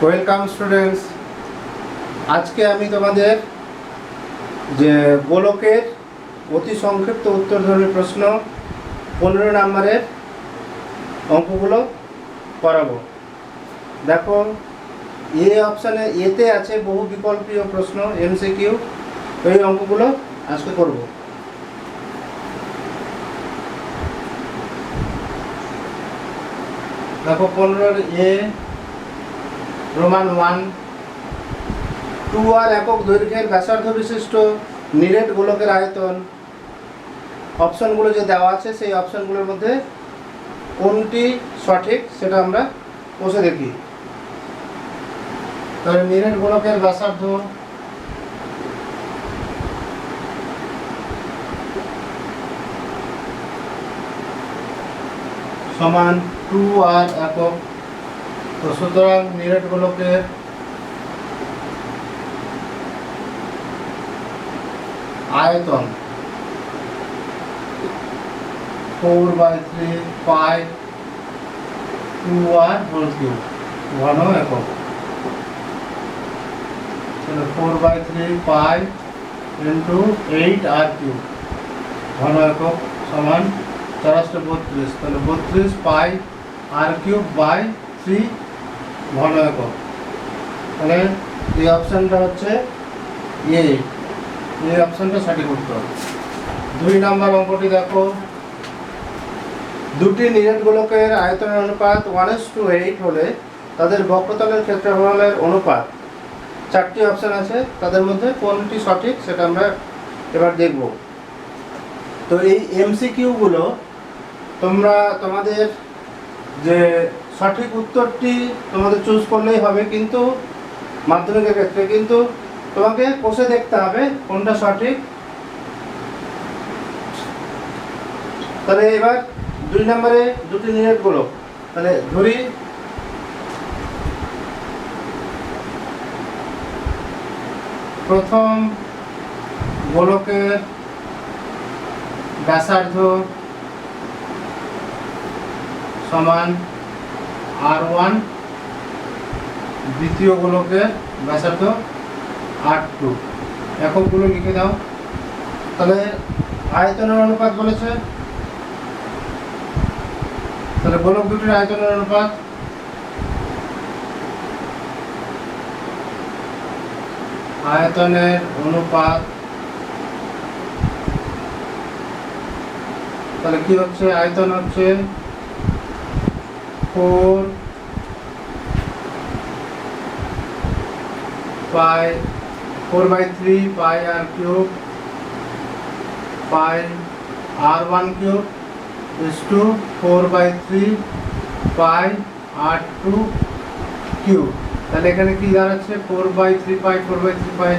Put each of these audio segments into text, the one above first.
Welcome students. আজকে আমি তোমাদের যে গোলকের অতি সংক্ষিপ্ত উত্তরধর্মী প্রশ্ন 15 নম্বরের অঙ্কগুলো করাবো। দেখো, এ অপশানে এতে আছে বহু বিকল্পীয় প্রশ্ন এমসিকিউ। এই অঙ্কগুলো আজকে করব। দেখো 15 এ রোমান 1 2r একক দৈর্ঘ্যের ব্যাসার্ধ বিশিষ্ট নিরেট গোলকের আয়তন। অপশনগুলো যে দেওয়া আছে সেই অপশনগুলোর মধ্যে কোনটি সঠিক সেটা আমরা বসে দেখি। তাহলে নিরেট গোলকের ব্যাসার্ধ সমান 2r একক। তো সুতরাং নিরেট গোলকের আয়তন 4/3 পাই 2r হোল কিউব ঘন একক। 4/3 পাই ইন্টু 8r কিউব ঘন একক সমান 432। তাহলে 32 পাই আর কিউব বাই 3 ঘন একক। তাহলে এই অপশানটা হচ্ছে এই অপশানটা সঠিক উত্তর। 2 নম্বর অঙ্কটি দেখো, দুটি নিরেট গোলকের আয়তনের অনুপাত 1:8 হলে তাদের বক্রতলের ক্ষেত্রফলের অনুপাত। 4টি অপশান আছে, তাদের মধ্যে কোনটি সঠিক সেটা আমরা এবার দেখব। তো এই এমসিকিউগুলো তোমরা তোমাদের যে সঠিক উত্তরটি তোমাদের চুজ করলেই হবে, কিন্তু মাধ্যমিকের ক্ষেত্রে কিন্তু তোমাকে কষে দেখতে হবে কোনটা সঠিক। তাহলে এবার 2 নম্বরে দুটি নিরেট গোলক, তাহলে ধরি প্রথম গোলকের ব্যাসার্ধ সমান r1, দ্বিতীয় গোলকের ব্যাসার্ধ r2। এককগুলো লিখে দাও। তাহলে আয়তনের অনুপাত বলেছে, তাহলে গোলক দুটির আয়তনের অনুপাত তাহলে কি হচ্ছে, আয়তন হচ্ছে 4/3 pi r cube pi r1 cube is to 4/3 pi r2 cube. তাহলে এখানে কি দাঁড়াচ্ছে, 4/3 পাই 4/3 পাই,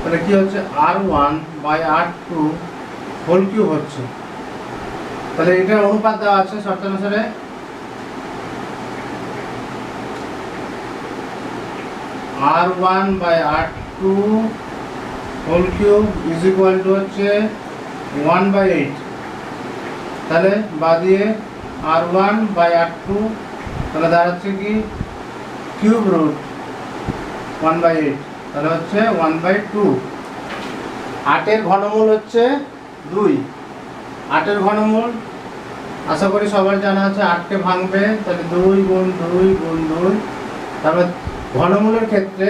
তাহলে কি হচ্ছে r1/r2 হোল কিউব হচ্ছে। তাহলে এটার অনুপাত দেওয়া আছে শর্তানুসারে r1/r2 whole cube is equal to হচ্ছে 1/8। তাহলে বাদ দিয়ে r1/r2 তাহলে দাঁড়াচ্ছে কি কিউব রুট 1/8, তাহলে হচ্ছে 1/2। 8-এর ঘনমূল হচ্ছে 2। 8-এর ঘনমূল আশা করি সবার জানা আছে, 8কে ভাঙবে, তাহলে 2 গুণ 2 গুণ 2। তারপর ঘনমূলের ক্ষেত্রে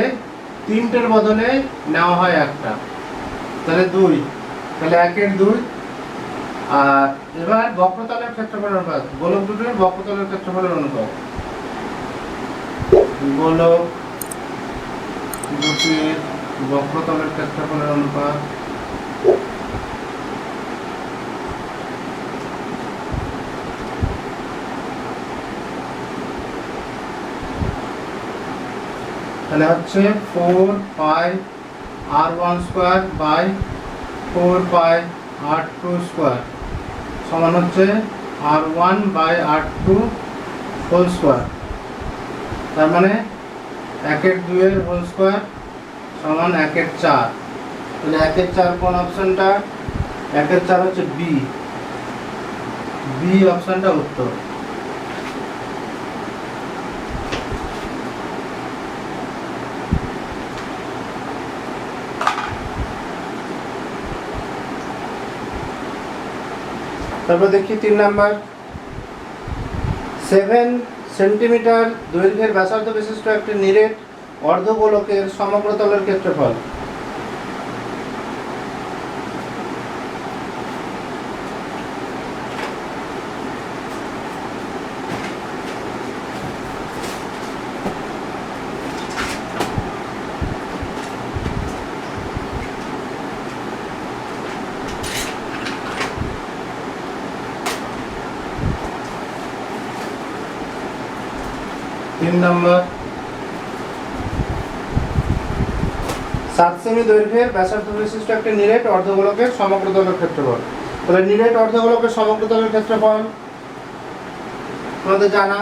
3টের বদলে নেওয়া হয় একটা, তাহলে 2, তাহলে 1-এর 2। আর এবার বক্রতলের ক্ষেত্রফলের অনুপাত, গোলক দুটির বক্রতলের ক্ষেত্রফলের অনুপাত, গোলক দুটির বক্রতলের ক্ষেত্রফলের অনুপাত তাহলে হচ্ছে 4 pi r1 square by 4 pi r2 square সমান হচ্ছে r1/r2 হোল স্কোয়ার। তার মানে 1/2 হোল স্কোয়ার সমান 1/4। তাহলে 1/4 কোন অপশনটা, 1/4 হচ্ছে বি অপশনটা উত্তর। তারপর দেখি 3 নাম্বার, 7 সেন্টিমিটার দৈর্ঘ্যের ব্যাসার্ধ বিশিষ্ট একটি নিরেট অর্ধগোলকের সমগ্র তলের ক্ষেত্রফল। তিন নম্বর, 7 সেমি দৈর্ঘ্যের ব্যাসার্ধ বিশিষ্ট একটি নিরেট অর্ধগোলকের সমগ্র তলের ক্ষেত্রফল। তাহলে নিরেট অর্ধগোলকের সমগ্র তলের ক্ষেত্রফল আমাদের জানা,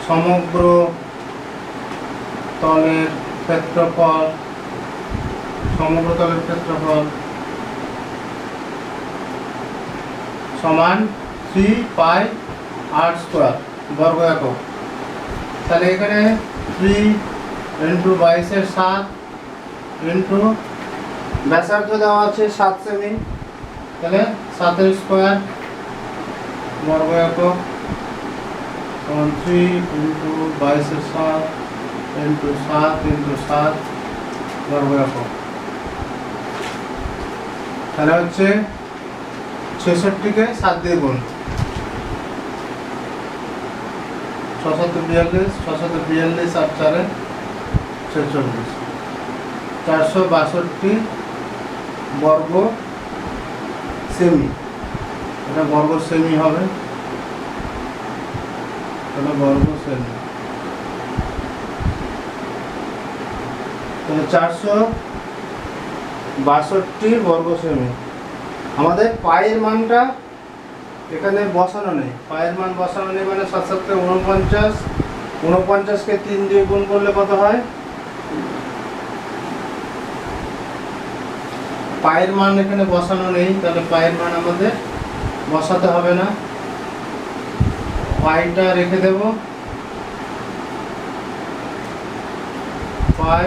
সমগ্র তলের ক্ষেত্রফল, সমগ্র তলের ক্ষেত্রফল সমান 3 পাই r স্কয়ার বর্গ একক। তাহলে এখানে 3 ইন্টু 22 7 ইন্টু ব্যাসার্ধ দেওয়া আছে 7 সেমি, তাহলে 7 স্কয়ার বর্গ একক সমান 3 ইন্টু 22 7 ইন্টু 7 ইন্টু 7 বর্গ একক। তাহলে হচ্ছে 66কে 7 দিয়ে গুণ, 642 642 আর 4 46, 462 বর্গ সেমি। এটা বর্গ সেমি হবে, এটা বর্গ সেমি। তাহলে 462 বর্গ সেমি। আমাদের পায়ের মানটা এখানে বসানো নেই, পায়ের মান বসানো নেই মানে 7 7 49, 49কে 3 দিয়ে গুণ করলে কত হয়? পায়ের মান এখানে বসানো নেই, তাহলে পায়ের মান আমাদের বসাতে হবে না, পাইটা রেখে দেব। পাই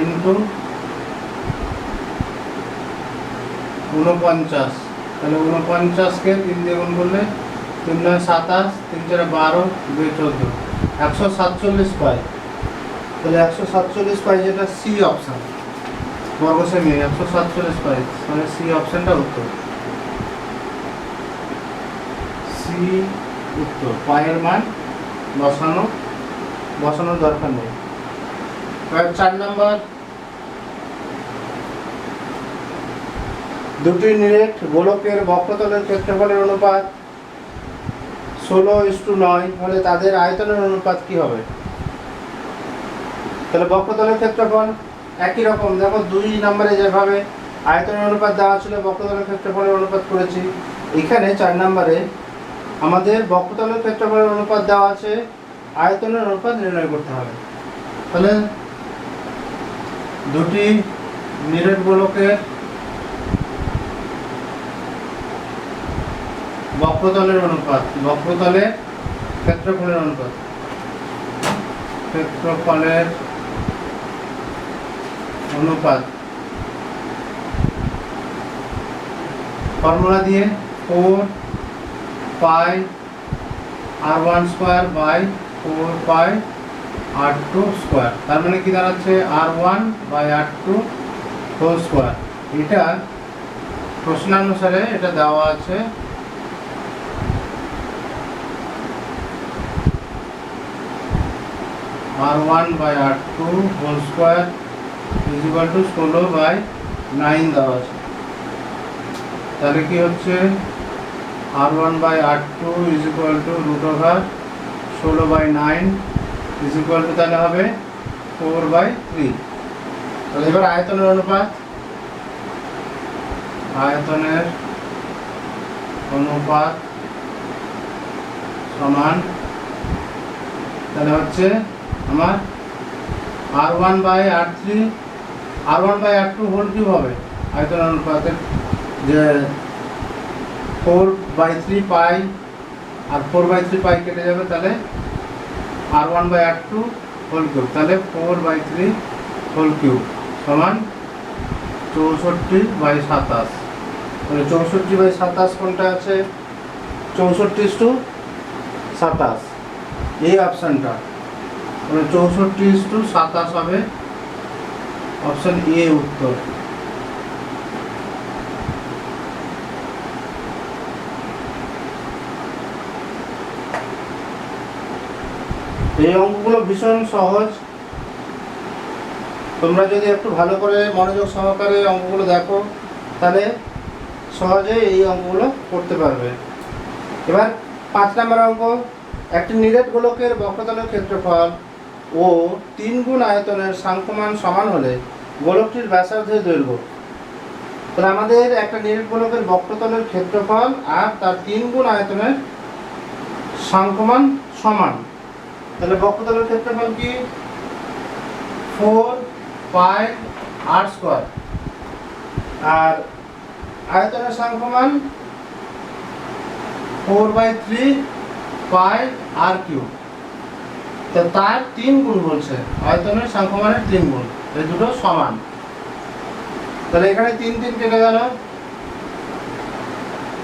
ইন্টু 49, তাহলে 49কে 3 দিয়ে গুণ করলে 3 9 27, 3 4 12, 2 14, 147 পাই। তাহলে 147 পাই, যেটা সি অপশন, বর্গ সেমি 147 পাই, মানে সি অপশনটা উত্তর, সি উত্তর। পায়ের মান বসানোর দরকার নেই। 4 নাম্বার, দুটি নিরেট গোলকের বক্রতলের ক্ষেত্রফলের অনুপাত 16:9 হলে তাদের আয়তনের অনুপাত কি হবে? তাহলে বক্রতলের ক্ষেত্রফল একই রকম, দেখো 2 নম্বরে যেভাবে আয়তনের অনুপাত দেওয়া ছিল বক্রতলের ক্ষেত্রফলের অনুপাত করেছি, এখানে 4 নম্বরে আমাদের বক্রতলের ক্ষেত্রফলের অনুপাত দেওয়া আছে, আয়তনের অনুপাত নির্ণয় করতে হবে। তাহলে দুটি নিরেট গোলকের বক্রতলের অনুপাত, বক্রতলের ক্ষেত্রফলের অনুপাত, ক্ষেত্রফলের অনুপাত ফর্মুলা দিয়ে 4 pi r1 square by 4 pi r2 square. তার মানে কি দাঁড়াচ্ছে? r1 by r2 whole square. এটা প্রশ্নানুসারে এটা দেওয়া আছে, r1 by r2 whole square is equal to 16 by 9 দেওয়া আছে। তাহলে কি হচ্ছে? r1 by r2 is equal to root over 16 by 9 is equal to তাহলে হবে 4 বাই 3। তাহলে এবার আয়তনের অনুপাত, আয়তনের অনুপাত সমান তাহলে হচ্ছে আমার r1 by r3, r1 by r2 whole cube হবে আয়তনের অনুপাতের, যে 4/3 পাই আর 4/3 পাই কেটে যাবে, তাহলে r1/r2 হোল কিউব, তাহলে 4/3 হোল কিউব সমান 64/27। তাহলে 64/27 কোনটা আছে? 64:27 এই অপশানটা, মানে 64:27 হবে অপশান এ উত্তর। এই অঙ্কগুলো ভীষণ সহজ, তোমরা যদি একটু ভালো করে মনোযোগ সহকারে অঙ্কগুলো দেখো তাহলে সহজে এই অঙ্কগুলো করতে পারবে। এবার 5 নম্বর অঙ্ক, একটি নিরেট গোলকের বক্রতলের ক্ষেত্রফল ও 3 গুণ আয়তনের সাংখ্যমান সমান হলে গোলকটির ব্যাসার্ধের দৈর্ঘ্য। তাহলে আমাদের একটা নিরেট গোলকের বক্রতলের ক্ষেত্রফল আর তার 3 গুণ আয়তনের সাংখ্যমান সমান। তাহলে বক্রতলের ক্ষেত্রফল কি? 4πr², আর আয়তনের সাংখ্যমান 4/3πr³। তো তার 3 গুণ বলছে, আয়তনের সাংখ্যমানের 3 গুণ, এই দুটো সমান। তাহলে এখানে 3 কেটে গেল।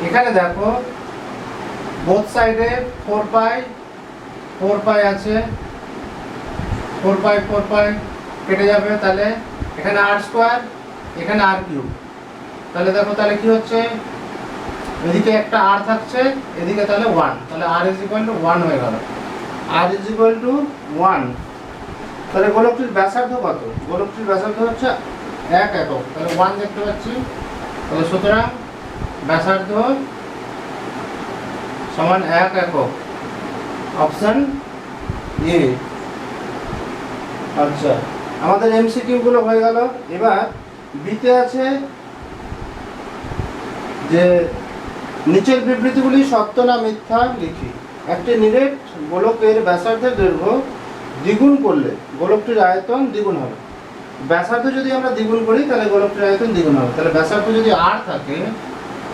এখানে দেখো বোথ সাইডে 4π আছে, 4π কেটে যাবে, তাহলে এখানে r², এখানে r³। তাহলে দেখো তাহলে কি হচ্ছে, এদিকে একটা r থাকছে, এদিকে তাহলে 1, তাহলে r = 1 হয়ে গেল, r = 1। তাহলে গোলকটির ব্যাসার্ধ কত? গোলকটির ব্যাসার্ধ হচ্ছে 1 একক, তাহলে 1 দেখতে পাচ্ছি। তাহলে সুতরাং ব্যাসার্ধ সমান 1 একক, অপশন এ। আচ্ছা, আমাদের এমসিকিউ গুলো হয়ে গেল। এবার বিতে আছে যে নিচের বিবৃতিগুলি সত্য না মিথ্যা লিখি। একটি নিরেট গোলকের ব্যাসার্ধের দৈর্ঘ্য দ্বিগুণ করলে গোলকটির আয়তন দ্বিগুণ হবে। ব্যাসার্ধ যদি আমরা দ্বিগুণ করি তাহলে গোলকটির আয়তন দ্বিগুণ হবে। তাহলে ব্যাসার্ধ যদি r থাকে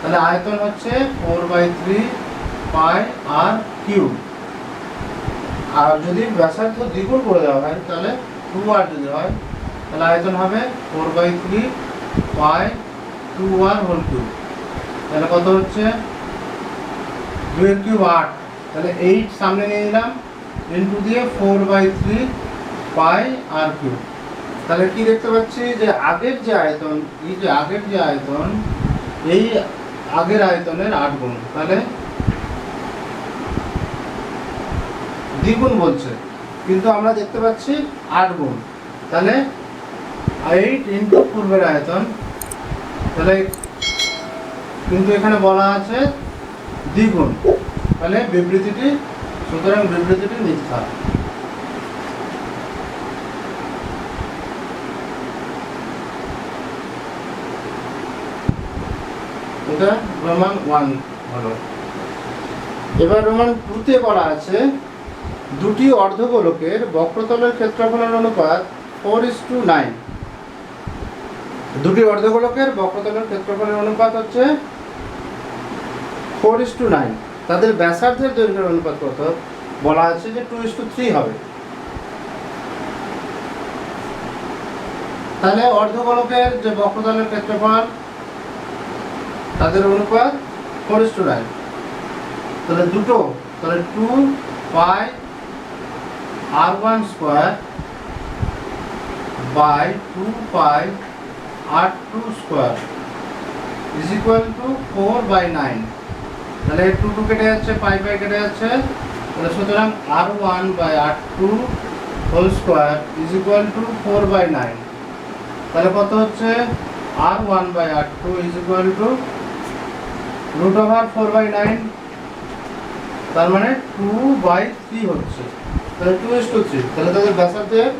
তাহলে আয়তন হচ্ছে 4/3πr³। আর যদি ব্যাসার্ধ দ্বিগুণ করে দেওয়া হয় তাহলে 2r যদি হয় তাহলে আয়তন হবে 4/3π2r হোল কিউব। তাহলে কত হচ্ছে? 2 × 8, তাহলে 8 সামনে নিয়ে নিলাম, ইনটু দিয়ে 4/3πr³। তাহলে কি দেখতে পাচ্ছি যে আগের যে আয়তন, এই যে আগের যে আয়তন, এই আগের আয়তনের 8 গুণ, তাহলে দ্বিগুণ বলছে, কিন্তু আমরা দেখতে পাচ্ছি 8 গুণ, তাহলে 8 ইনটু পূর্বের আয়তন। তাহলে কিন্তু এখানে বলা আছে দ্বিগুণ, তাহলে বিবৃতিটি, সুতরাং বিবৃতিটি মিথ্যা। এটা রোমান 1 হলো। এবার রোমান 2-তে বলা আছে দুটি অর্ধগোলকের বক্রতলের ক্ষেত্রফলের অনুপাত 4:9। দুটি অর্ধগোলকের বক্রতলের ক্ষেত্রফলের অনুপাত হচ্ছে 4:9। তাদের ব্যাসার্ধের দৈর্ঘ্যের অনুপাত কত? বলা আছে যে 2:3 হবে। তাহলে অর্ধগোলকের যে বক্রতলের ক্ষেত্রফল তাদের অনুপাত 4:9। তাহলে দুটো, তাহলে 2πr1² by 2πr2² = 4/9। তাহলে 2 কেটে যাচ্ছে, পাই কেটে যাচ্ছে, তাহলে সুতরাং r1/r2² = 4/9। তাহলে কত হচ্ছে? r1/r2 = √4/9, তার মানে 2/3 হচ্ছে। তাহলে 2:3, তাহলে তাদের ব্যাসার্ধের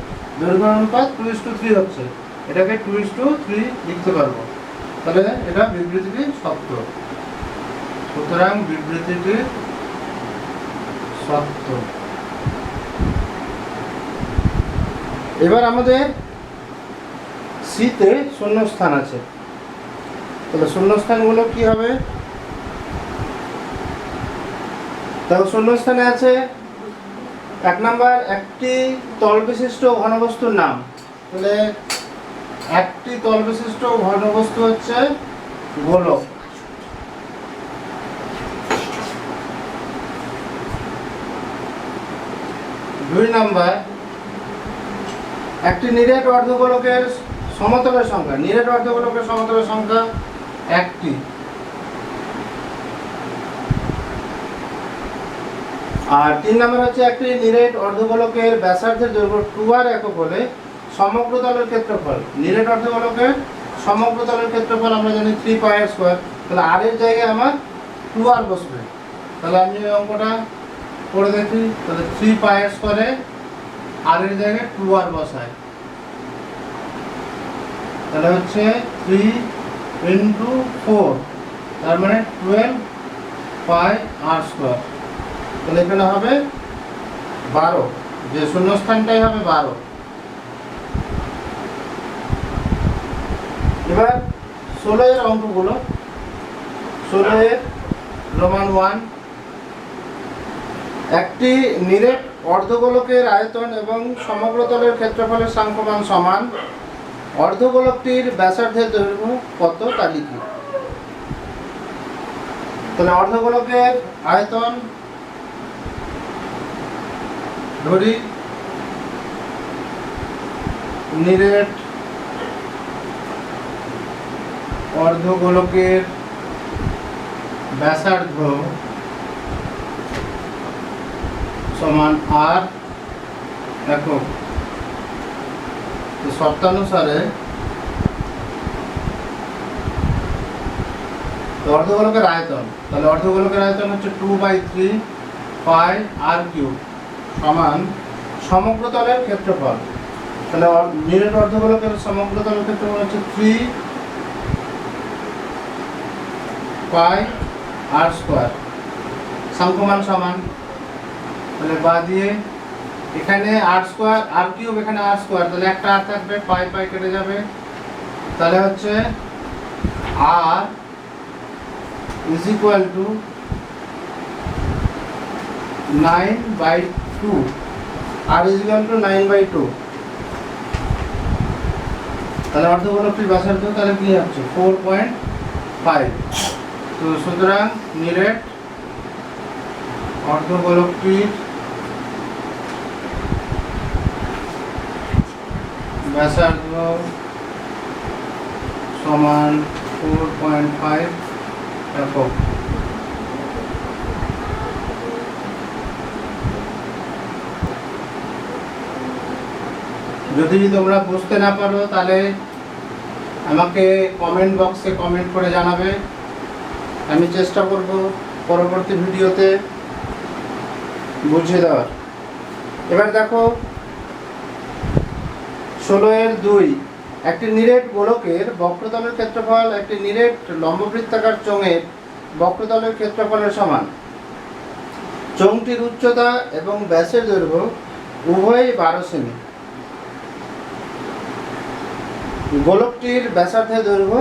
দৈর্ঘ্য অনুপাত 2:3 হচ্ছে। এটাকে 2:3 লিখতে পারবো। তাহলে এটা বিবৃতিটি সত্য, সুতরাং বিবৃতিটি সত্য। এবার আমাদের সিতে শূন্যস্থান আছে, তাহলে শূন্যস্থানগুলো কি হবে? তাহলে শূন্যস্থানে আছে এক নাম্বার একটি তল বিশিষ্ট ঘনবস্তুর নাম। তাহলে একটি তল বিশিষ্ট ঘনবস্তু হচ্ছে গোলক। দুই নাম্বার একটি নিরেট অর্ধগোলকের সমতলের সংখ্যা। নিরেট অর্ধগোলকের সমতলের সংখ্যা একটি। আর 3 নম্বর হচ্ছে একটি নিরেট অর্ধগোলকের ব্যাসার্ধের দৈর্ঘ্য 2r একক হলে সমগ্র তলের ক্ষেত্রফল। নিরেট অর্ধগোলকের সমগ্র তলের ক্ষেত্রফল আমরা জানি 3πr²। তাহলে r এর জায়গায় আমার 2r বসবে। তাহলে আমি এই অঙ্কটা করে দেখি। তাহলে 3πr² r এর জায়গায় 2r বসাই। তাহলে হচ্ছে 3 × 4, তার মানে 12πr²। তাহলে এখানে হবে 12, যে শূন্যস্থানটাই হবে 12। এবার 16 এর অঙ্কগুলো। 16 এর রোমান 1। একটি নিরেট অর্ধগোলকের আয়তন এবং সমগ্র তলের ক্ষেত্রফলের সাংখ্যমান সমান। অর্ধগোলকটির ব্যাসার্ধের দৈর্ঘ্য কত তা লিখি। তাহলে অর্ধগোলকের আয়তন ধরি নিরেট অর্ধগোলকের ব্যাসার্ধ সমান r একক। তো শর্তানুসারে অর্ধগোলকের আয়তন, তাহলে অর্ধগোলকের আয়তন হচ্ছে 2/3πr³ সমান সমগ্র তলের ক্ষেত্রফল। তাহলে নিরেট অর্ধগোলকের সমগ্র তলের ক্ষেত্রফল হচ্ছে 3πr²। সাংখ্যমান সমান, তাহলে বা দিয়ে এখানে r², r³ এখানে r², তাহলে একটা r থাকবে, পাই পাই কেটে যাবে। তাহলে হচ্ছে r is equal to 9/2। r is equal to 9/2। তাহলে অর্ধগোলকটির ব্যাসার্ধ তাহলে কি হচ্ছে 4.5। তো সুতরাং নিরেট অর্ধগোলকটির ব্যাসার্ধ সমান 4.5 একক। যদি তোমরা বুঝতে না পারো তাহলে আমাকে কমেন্ট বক্সে কমেন্ট করে জানাবে। আমি চেষ্টা করব পরবর্তী ভিডিওতে বুঝিয়ে দেওয়ার। এবার দেখো 16 এর 2। একটি নিরেট গোলকের বক্রতলের ক্ষেত্রফল একটি নিরেট লম্ববৃত্তাকার চোঙের বক্রতলের ক্ষেত্রফলের সমান। চোঙটির উচ্চতা এবং ব্যাসের দৈর্ঘ্য উভয়ই 12 সেমি। গোলকটির ব্যাসার্ধের দৈর্ঘ্য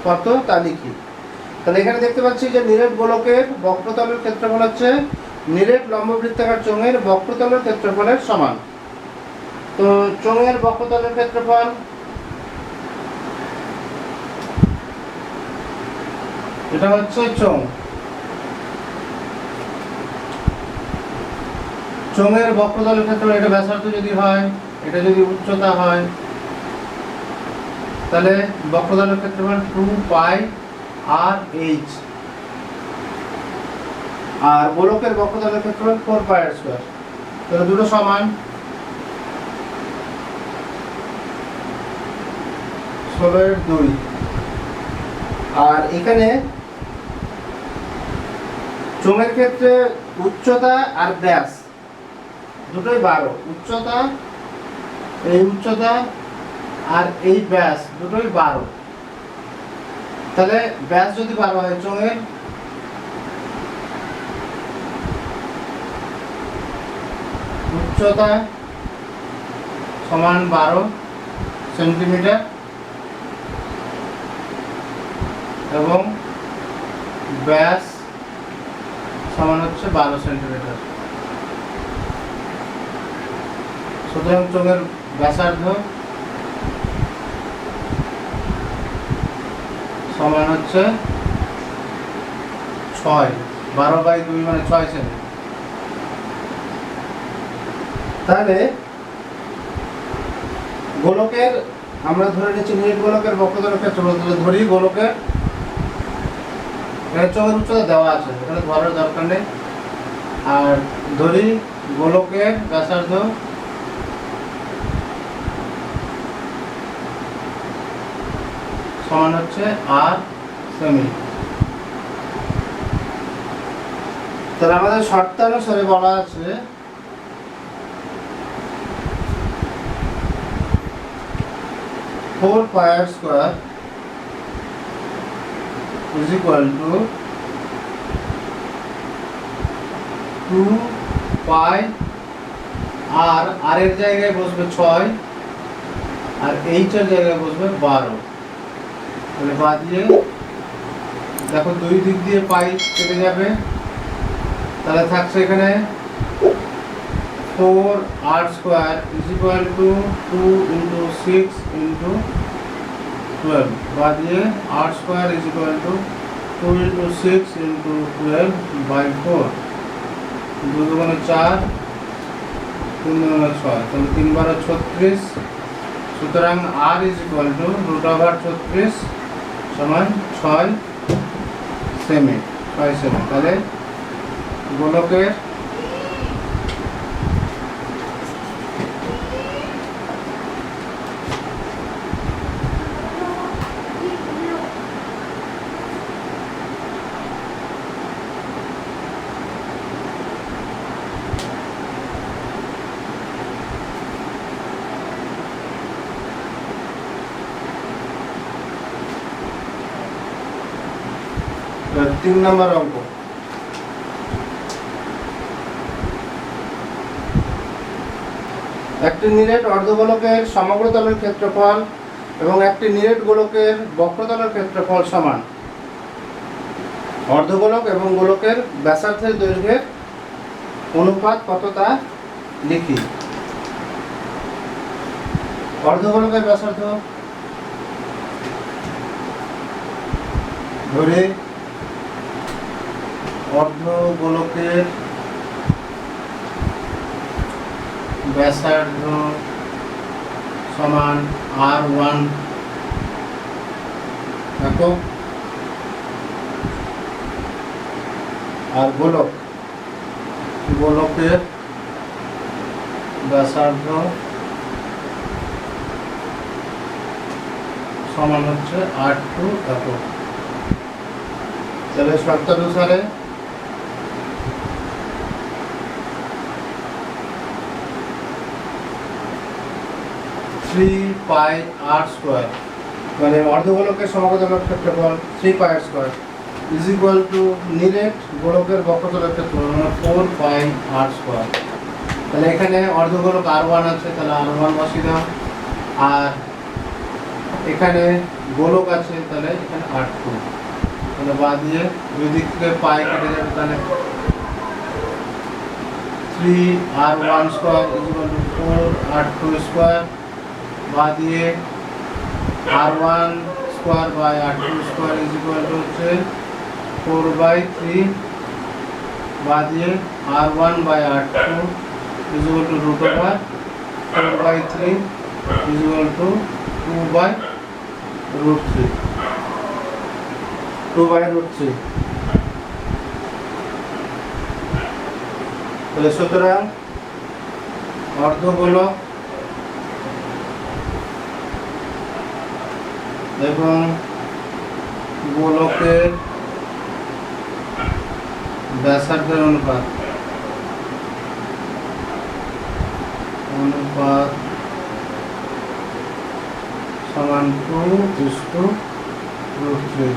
কত তা লিখি। তাহলে এখানে দেখতে পাচ্ছি যে নিরেট গোলকের বক্রতলের ক্ষেত্রফল হচ্ছে নিরেট লম্ববৃত্তাকার চোঙের বক্রতলের ক্ষেত্রফলের সমান। তো চোঙের বক্রতলের ক্ষেত্রফল এটা হচ্ছে চোঙ। চোঙের বক্রতলের ক্ষেত্রফল, এটা ব্যাসার্ধ যদি হয়, এটা যদি উচ্চতা হয়, তাহলে বক্রতলের ক্ষেত্রফল 2πr/h। আর গোলকের বক্রতলের ক্ষেত্রফল 4πr²। তাহলে দুটো সমান। 16 এর 2। আর এখানে চোঙের ক্ষেত্রে উচ্চতা আর ব্যাস দুটোই 12। উচ্চতা, এই উচ্চতা আর এই ব্যাস দুটোই 12। তাহলে ব্যাস যদি 12 হয়, চোঙের উচ্চতা সমান 12 সেন্টিমিটার এবং ব্যাস সমান হচ্ছে 12 সেন্টিমিটার। সুতরাং চোঙের ব্যাসার্ধ সমান হচ্ছে 6, 12/2 মানে 6 সেমি। তাহলে গোলকের আমরা ধরে নিচ্ছি নিট গোলকের বক্রতলের ক্ষেত্রফল, তাহলে ধরি গোলকের চোঙের উচ্চতা দেওয়া আছে, এখানে ধরার দরকার নেই। আর ধরি গোলকের ব্যাসার্ধ সমান হচ্ছে 8 সেমি। তাহলে আমাদের শর্তানুসারে বলা আছে four pi r square is equal to 2 pi r, r এর জায়গায় বসবে 6 আর h এর জায়গায় বসবে 12। তাহলে বাদ দিয়ে দেখো দুই দিক দিয়ে পাই কেটে যাবে, তাহলে থাকছে এখানে 4r square is equal two 2 * 6 * 12। বাদ দিয়ে r square is equal two 2 * 6 * 12/4। 2 × 4 3 × 6, তাহলে 3 × 12 36। সুতরাং r ইজ ইকুয়াল টু √36 সমান 6 সেমি। তাহলে গোলকের तीन नंबर अंक একটি নিরেট অর্ধগোলকের সমগ্র তলের ক্ষেত্রফল এবং একটি নিরেট গোলকের বক্রতলের ক্ষেত্রফল সমান। অর্ধগোলক এবং গোলকের ব্যাসার্ধের দৈর্ঘ্যের অনুপাত কত তা লিখি। অর্ধগোলকের ব্যাসার্ধ ধরে অর্ধগোলকের ব্যাসার্ধ সমান r1 একক আর গোলকের ব্যাসার্ধ সমান হচ্ছে r2 একক। তাহলে শর্তানুসারে पाई r स्क्वायर মানে অর্ধগোলকের সমগ্র তলের ক্ষেত্রফল 3 পাই r square is equal two নিরেট গোলকের বক্রতলের ক্ষেত্রফল মানে 4 পাই r স্কয়ার। তাহলে এখানে অর্ধগোলক r1 আছে, তাহলে r1 বসিয়ে দাও, আর এখানে গোলক আছে তাহলে এখানে r2। তাহলে বাদ দিয়ে দুই দিক থেকে পাই কেটে যাবে, তাহলে 3r1 square is equal to 4r2 square. বাদ দিয়ে r1 square by r2 square is equal to হচ্ছে 4/3। বাদ দিয়ে r1 by r2 is equal to √4/3 is equal to 2/√3। তাহলে সুতরাং অর্ধগোলক এবং গোলকের ব্যাসার্ধের অনুপাত সমান 2:√3।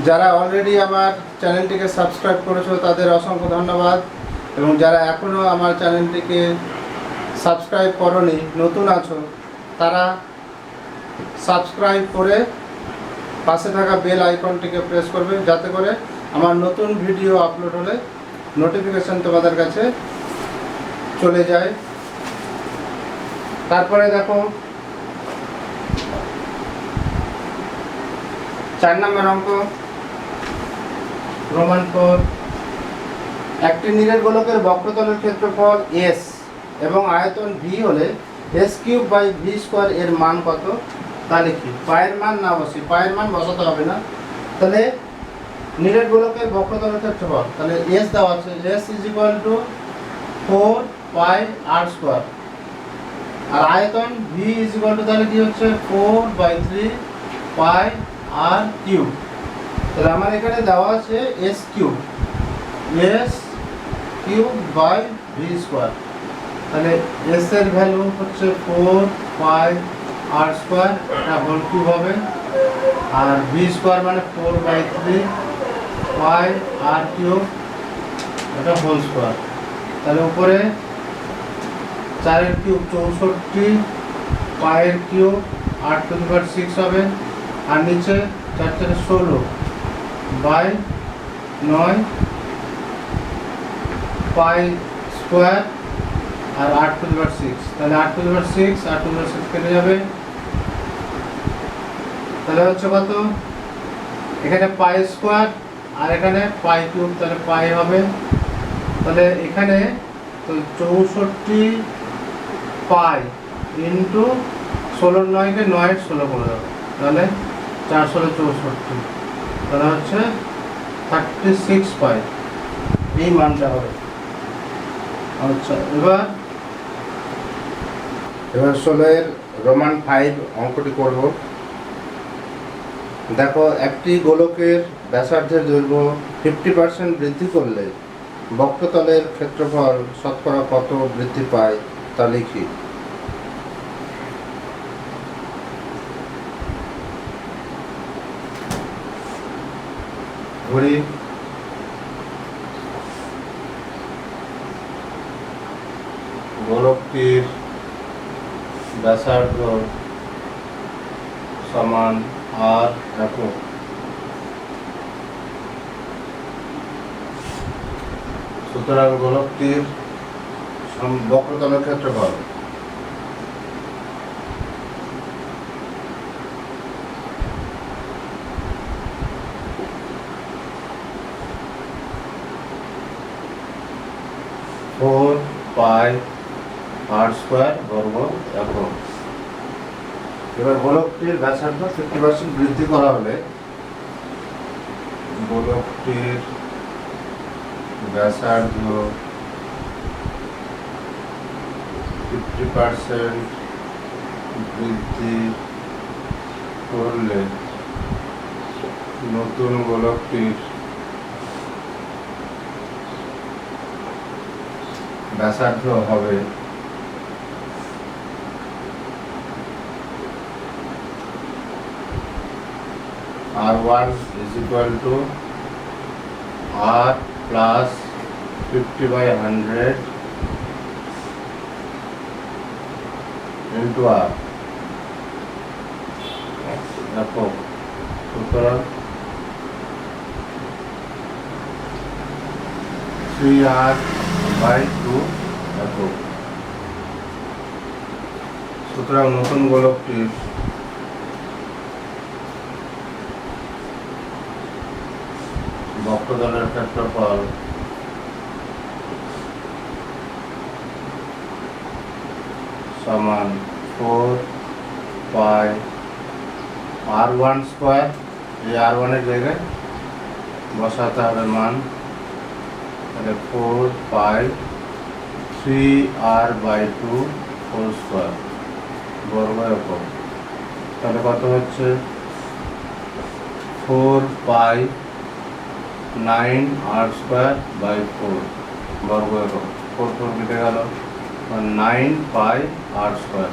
যারা অলরেডি আমার চ্যানেলটিকে সাবস্ক্রাইব করেছো তাদের অসংখ্য ধন্যবাদ, এবং যারা এখনও আমার চ্যানেলটিকে সাবস্ক্রাইব করোনি, নতুন আছো, তারা সাবস্ক্রাইব করে পাশে থাকা বেল আইকনটিকে প্রেস করবে, যাতে করে আমার নতুন ভিডিও আপলোড হলে নোটিফিকেশন তোমাদের কাছে চলে যায়। তারপরে দেখো 4 নম্বর অঙ্ক, রোমান 4। একটি নিরেট গোলকের বক্রতলের ক্ষেত্রফল s এবং আয়তন v হলে s³/v² এর মান কত তা লিখি। পায়ের মান না বসি, পায়ের মান বসাতে হবে না। তাহলে নিরেট গোলকের বক্রতলের ক্ষেত্রফল, তাহলে s দেওয়া আছে, s = 4πr², আর আয়তন v তাহলে কি হচ্ছে 4/3πr³। তাহলে আমার এখানে দেওয়া আছে s³/v²। তাহলে s এর ভ্যালু হচ্ছে 4πr², এটা হোল কিউব হবে, আর v² মানে 4/3πr³, এটা হোল স্কয়ার। তাহলে উপরে 4 এর কিউব 64, পায়ের কিউব 8⁶ হবে, আর নিচে 4 × 16/9 পাই স্কয়ার আর 8⁶। তাহলে 8⁶ 8⁶ কেটে যাবে, তাহলে হচ্ছে কত, এখানে পাই স্কয়ার আর এখানে পাই কিউব, তাহলে পাই হবে। তাহলে এখানে তো 64 পাই ইন্টু 16 9 9 16 করে দেবো, তাহলে 4 16 64, তাহলে হচ্ছে 36 পাই, এই মানটা হবে। আচ্ছা, এবার 16 এর রোমান 5 অঙ্কটি করব। দেখো, একটি গোলকের ব্যাসার্ধের দৈর্ঘ্য 50% বৃদ্ধি করলে বক্রতলের ক্ষেত্রফল শতকরা কত বৃদ্ধি পায় তা লিখি। ঘড়ি গোলকটির ব্যাসার্ধ সমান r একক। সুতরাং গোলকটির বক্রতলের ক্ষেত্রফল πr² বর্গ একক। এবার গোলকটির ব্যাসার্ধ 50% বৃদ্ধি করা হলে গোলকটির ব্যাসার্ধ 50% বৃদ্ধি করলে নতুন গোলকটির ব্যাসার্ধ হবে r1 = r plus 50/100 into r একক। সুতরাং 3r/2 একক। সুতরাং নতুন গোলকটির বক্রতলের ক্ষেত্রফল সমান 4πr1²। এই r1 এর জায়গায় বসাতে হবে মান, তাহলে 4π3r/2 হোল স্কয়ার বর্গ একক। তাহলে কত হচ্ছে 4π9r²/4 বর্গ একক। 4 4 কেটে গেল, 9πr²।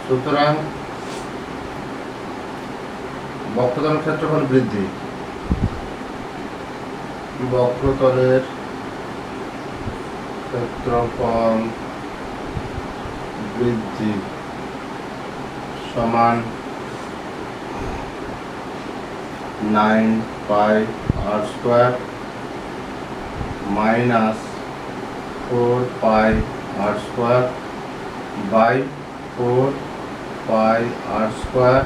সুতরাং বক্রতলের ক্ষেত্রফল বৃদ্ধি, বক্রতলের ক্ষেত্রফল বৃদ্ধি সমান 9 pi r square minus 4 pi r square by 4 pi r square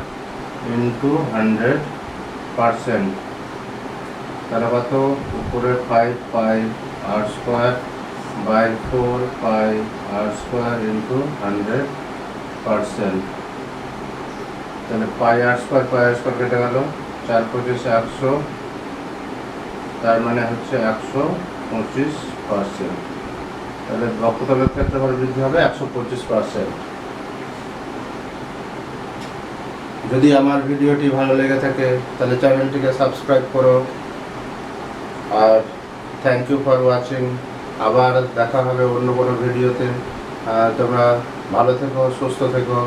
into 100%। তাহলে কত? উপরে 5 pi r square by 4 pi r square into 100%। তাহলে পাই আর স্কোয়ার কেটে গেল, 4 পঁচিশে 100, তার মানে হচ্ছে 125%। তাহলে বক্ষতলের ক্ষেত্রফল বৃদ্ধি হবে 125%। যদি আমার ভিডিওটি ভালো লেগে থাকে তাহলে চ্যানেলটিকে সাবস্ক্রাইব করো। আর থ্যাংক ইউ ফর ওয়াচিং। আবার দেখা হবে অন্য কোনো ভিডিওতে। তোমরা ভালো থেকো, সুস্থ থেকো।